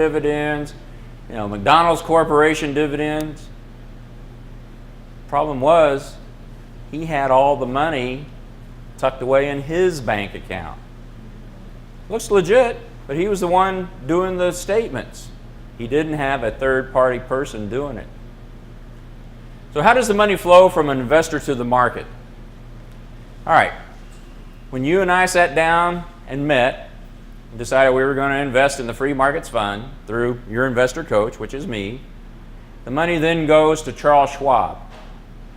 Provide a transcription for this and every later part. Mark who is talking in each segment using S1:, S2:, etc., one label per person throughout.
S1: dividends, McDonald's Corporation dividends. Problem was, he had all the money tucked away in his bank account. Looks legit, but he was the one doing the statements. He didn't have a third-party person doing it. So how does the money flow from an investor to the market? All right, when you and I sat down and met and decided we were going to invest in the Free Markets Fund through your investor coach, which is me, the money then goes to Charles Schwab.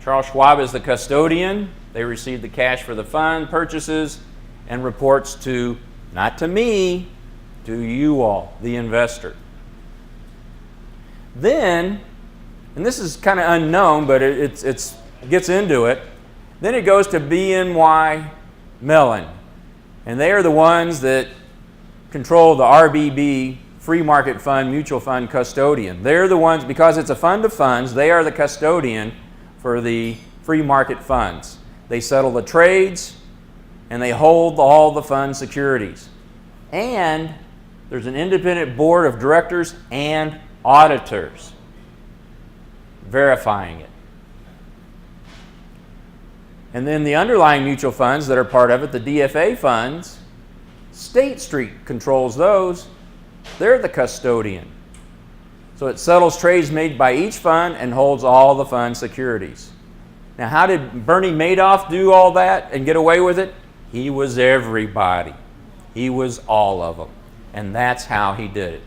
S1: Charles Schwab is the custodian. They receive the cash for the fund purchases and reports to, not to me, to you all, the investor. Then, and this is kind of unknown, but it gets into it, then it goes to BNY Mellon. And they are the ones that control the RBB, Free Market Fund, Mutual Fund custodian. They're the ones, because it's a fund of funds, they are the custodian for the free market funds. They settle the trades and they hold all the fund securities. And there's an independent board of directors and auditors verifying it. And then the underlying mutual funds that are part of it, the DFA funds, State Street controls those. They're the custodian. So it settles trades made by each fund and holds all the fund securities. Now, how did Bernie Madoff do all that and get away with it? He was everybody. He was all of them. And that's how he did it.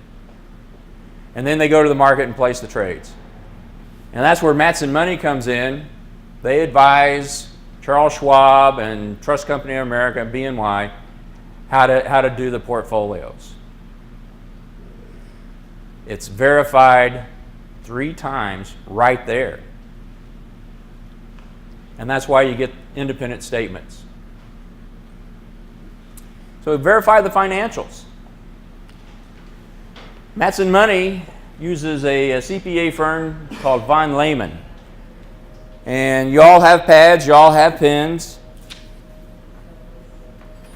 S1: And then they go to the market and place the trades. And that's where Matson Money comes in. They advise Charles Schwab and Trust Company of America and BNY how to do the portfolios. It's verified 3 times right there. And that's why you get independent statements. So verify the financials. Matson Money uses a CPA firm called Von Lehman. And you all have pads, you all have pens.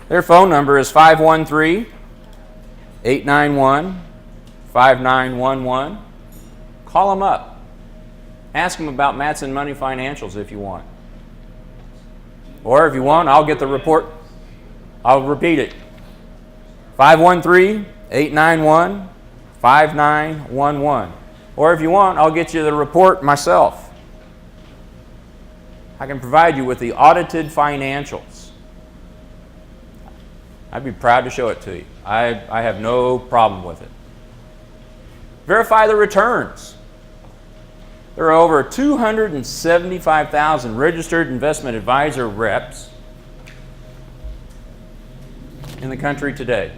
S1: Their phone number is 513-891-5911. Call them up. Ask them about Matson Money financials if you want. Or if you want, I'll get the report. I'll repeat it. 513-891-5911. Or if you want, I'll get you the report myself. I can provide you with the audited financials. I'd be proud to show it to you. I have no problem with it. Verify the returns. There are over 275,000 registered investment advisor reps in the country today.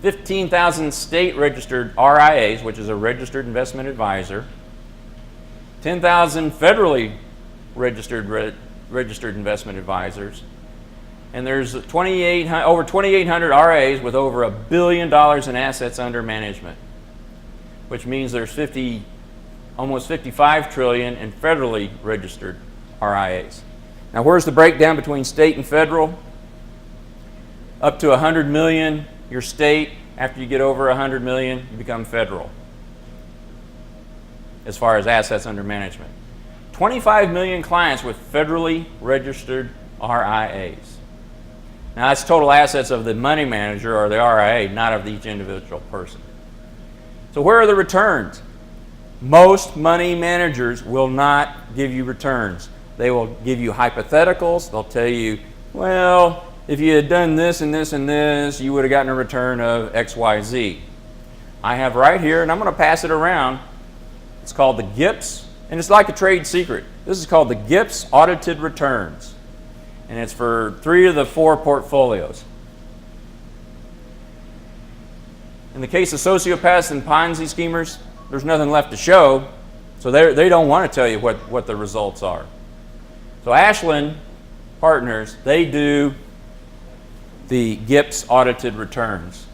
S1: 15,000 state registered RIAs, which is a registered investment advisor. 10,000 federally registered investment advisors. And there's over 2,800 RIAs with over $1 billion in assets under management, which means there's almost 55 trillion in federally registered RIAs. Now, where's the breakdown between state and federal? Up to 100 million, you're state. After you get over 100 million, you become federal, as far as assets under management. 25 million clients with federally registered RIAs. Now, that's total assets of the money manager or the RIA, not of each individual person. So where are the returns? Most money managers will not give you returns. They will give you hypotheticals. They'll tell you, well, if you had done this and this and this, you would have gotten a return of XYZ. I have right here, and I'm going to pass it around. It's called the GIPS, and it's like a trade secret. This is called the GIPS Audited Returns. And it's for 3 of the 4 portfolios. In the case of sociopaths and Ponzi schemers, there's nothing left to show, so they don't want to tell you what the results are. So Ashland Partners, they do the GIPS audited returns.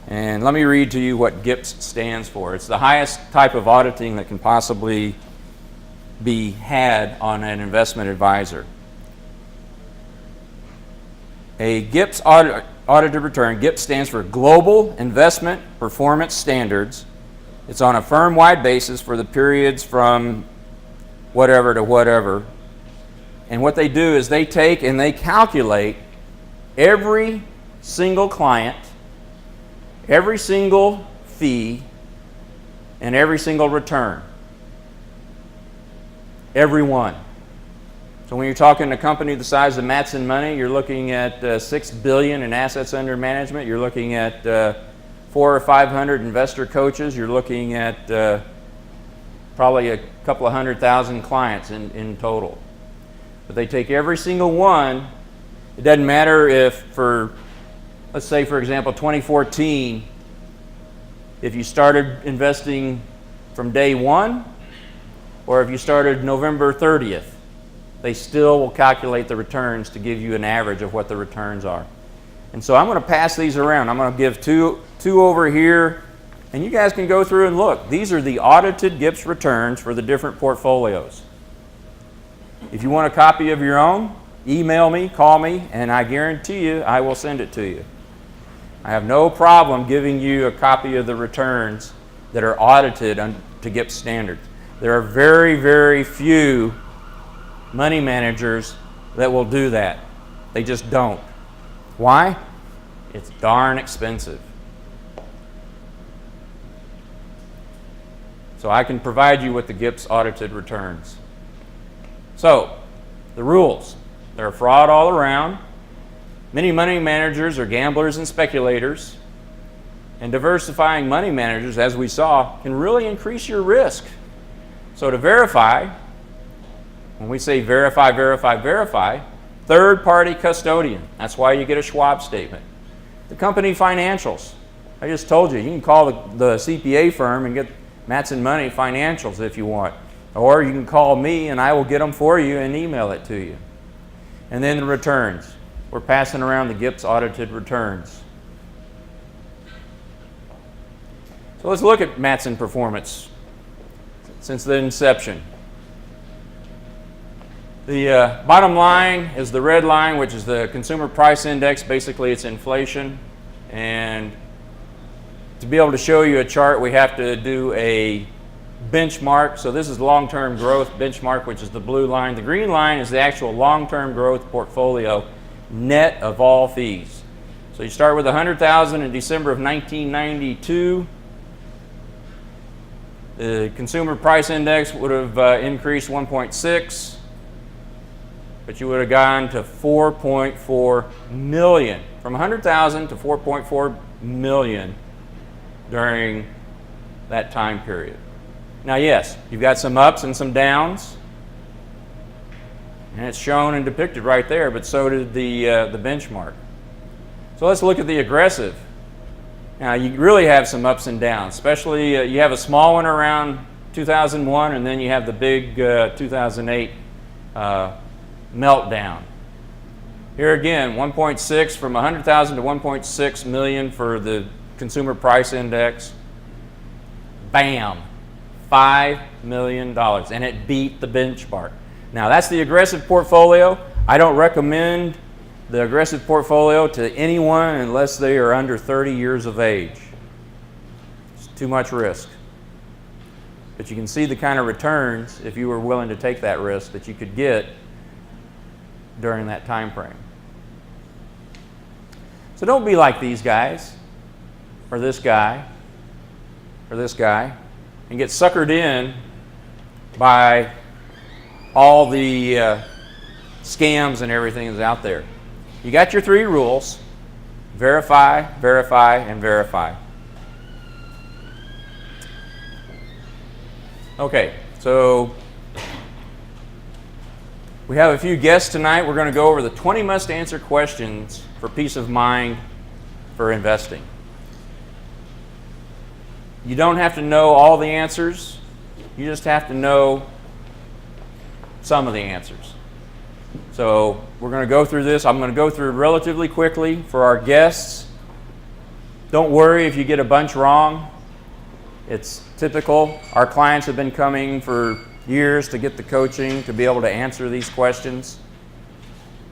S1: And let me read to you what GIPS stands for. It's the highest type of auditing that can possibly be had on an investment advisor. A GIPS audited return. GIPS stands for Global Investment Performance Standards. It's on a firm-wide basis for the periods from whatever to whatever. And what they do is they take and they calculate every single client, every single fee, and every single return. Every one. So when you're talking a company the size of Matson Money, you're looking at $6 billion in assets under management. You're looking at 400 or 500 investor coaches. You're looking at probably a couple of 100,000 clients in total. But they take every single one. It doesn't matter if for, let's say for example, 2014, if you started investing from day one, or if you started November 30th, they still will calculate the returns to give you an average of what the returns are. And so I'm going to pass these around. I'm going to give two over here, and you guys can go through and look. These are the audited GIPS returns for the different portfolios. If you want a copy of your own, email me, call me, and I guarantee you I will send it to you. I have no problem giving you a copy of the returns that are audited to GIPS standards. There are very, very few money managers that will do that. They just don't. Why? It's darn expensive. So I can provide you with the GIPS audited returns. So, the rules. There are fraud all around. Many money managers are gamblers and speculators. And diversifying money managers, as we saw, can really increase your risk. So to verify, when we say verify, verify, verify, third-party custodian. That's why you get a Schwab statement. The company financials. I just told you can call the CPA firm and get Matson Money financials if you want. Or you can call me and I will get them for you and email it to you. And then the returns. We're passing around the GIPS audited returns. So let's look at Matson performance since the inception. The bottom line is the red line, which is the consumer price index. Basically, it's inflation. And to be able to show you a chart, we have to do a benchmark. So this is long-term growth benchmark, which is the blue line. The green line is the actual long-term growth portfolio, net of all fees. So you start with $100,000 in December of 1992. The consumer price index would have increased 1.6, but you would have gone to 4.4 million. From 100,000 to 4.4 million during that time period. Now yes, you've got some ups and some downs, and it's shown and depicted right there, but so did the benchmark. So let's look at the aggressive. Now you really have some ups and downs, especially you have a small one around 2001, and then you have the big 2008 meltdown. Here again, 1.6 from 100,000 to 1.6 million for the consumer price index. Bam, $5 million, and it beat the benchmark. Now that's the aggressive portfolio. I don't recommend the aggressive portfolio to anyone unless they are under 30 years of age. It's too much risk. But you can see the kind of returns, if you were willing to take that risk, that you could get during that time frame. So don't be like these guys, or this guy, or this guy, and get suckered in by all the scams and everything that's out there. You got your three rules: verify, verify, and verify. Okay, so we have a few guests tonight. We're going to go over the 20 must-answer questions for peace of mind for investing. You don't have to know all the answers. You just have to know some of the answers. So we're going to go through this. I'm going to go through relatively quickly for our guests. Don't worry if you get a bunch wrong. It's typical. Our clients have been coming for years to get the coaching to be able to answer these questions.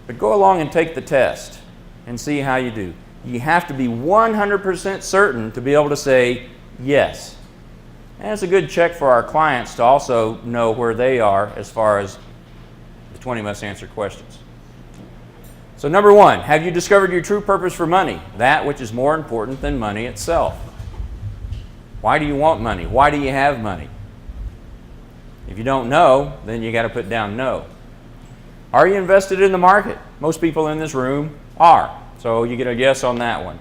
S1: But go along and take the test and see how you do. You have to be 100% certain to be able to say yes. And it's a good check for our clients to also know where they are as far as the 20 must answer questions. So number one, have you discovered your true purpose for money? That which is more important than money itself. Why do you want money? Why do you have money? If you don't know, then you got to put down no. Are you invested in the market? Most people in this room are. So you get a yes on that one.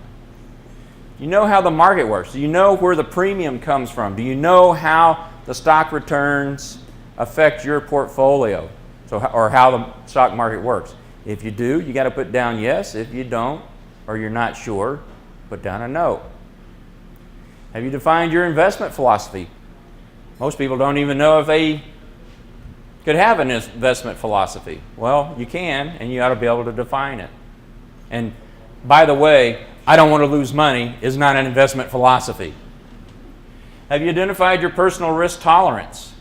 S1: You know how the market works. Do you know where the premium comes from? Do you know how the stock returns affect your portfolio? Or how the stock market works? If you do, you got to put down yes. If you don't, or you're not sure, put down a no. Have you defined your investment philosophy? Most people don't even know if they could have an investment philosophy. Well, you can, and you ought to be able to define it. And by the way, I don't want to lose money is not an investment philosophy. Have you identified your personal risk tolerance?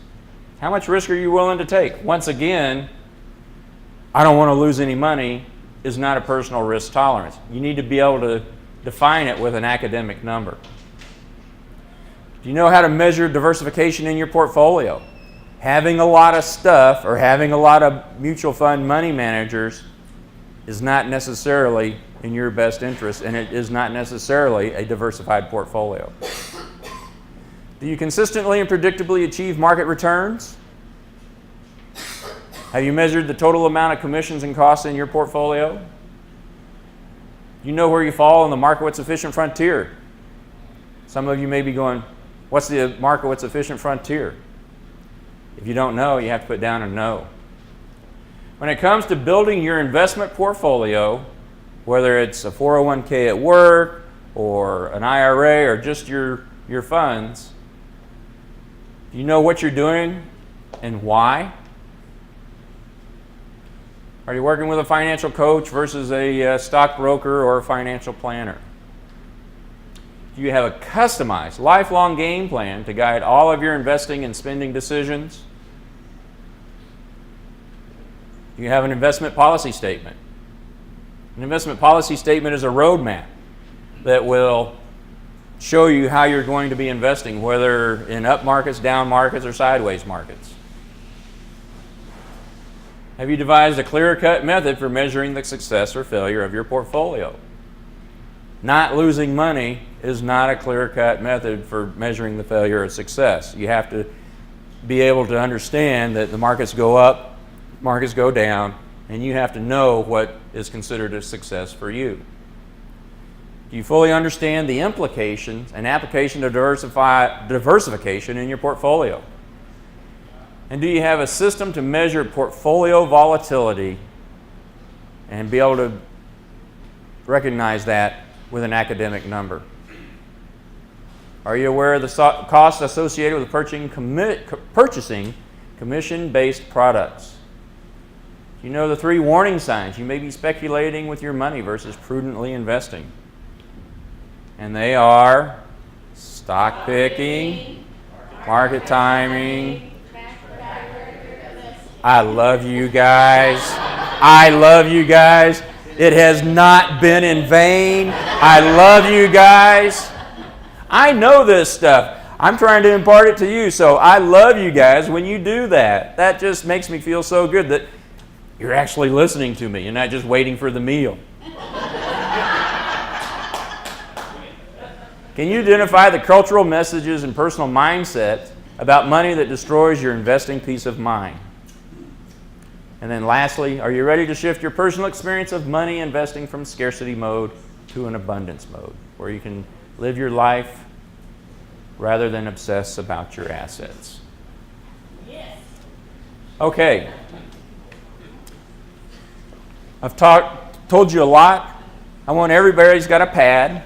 S1: How much risk are you willing to take? Once again, I don't want to lose any money is not a personal risk tolerance. You need to be able to define it with an academic number. Do you know how to measure diversification in your portfolio? Having a lot of stuff or having a lot of mutual fund money managers is not necessarily in your best interest, and it is not necessarily a diversified portfolio. Do you consistently and predictably achieve market returns? Have you measured the total amount of commissions and costs in your portfolio? You know where you fall in the market what's efficient frontier. Some of you may be going, what's the market what's efficient frontier? If you don't know, you have to put down a no. When it comes to building your investment portfolio, whether it's a 401k at work or an IRA or just your funds, do you know what you're doing and why? Are you working with a financial coach versus a stockbroker or a financial planner? Do you have a customized, lifelong game plan to guide all of your investing and spending decisions? Do you have an investment policy statement? An investment policy statement is a roadmap that will show you how you're going to be investing, whether in up markets, down markets, or sideways markets. Have you devised a clear-cut method for measuring the success or failure of your portfolio? Not losing money is not a clear-cut method for measuring the failure or success. You have to be able to understand that the markets go up, markets go down, and you have to know what is considered a success for you. Do you fully understand the implications and application of diversification in your portfolio? And do you have a system to measure portfolio volatility and be able to recognize that with an academic number? Are you aware of the costs associated with purchasing commission-based products? Do you know the 3 warning signs you may be speculating with your money versus prudently investing? And they are stock picking, market timing. I love you guys. I love you guys. It has not been in vain. I love you guys. I know this stuff. I'm trying to impart it to you, so I love you guys when you do that. That just makes me feel so good that you're actually listening to me and not just waiting for the meal. Can you identify the cultural messages and personal mindset about money that destroys your investing peace of mind? And then lastly, are you ready to shift your personal experience of money investing from scarcity mode to an abundance mode, where you can live your life rather than obsess about your assets? Yes. Okay. I've told you a lot. I want everybody's got a pad,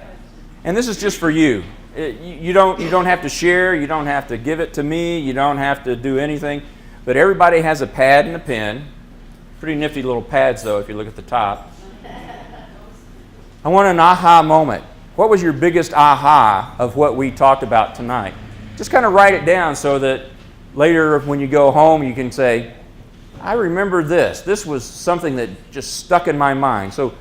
S1: and this is just for you. You don't have to share. You don't have to give it to me. You don't have to do anything. But everybody has a pad and a pen. Pretty nifty little pads, though, if you look at the top. I want an aha moment. What was your biggest aha of what we talked about tonight? Just kind of write it down so that later when you go home you can say, I remember this. This was something that just stuck in my mind. So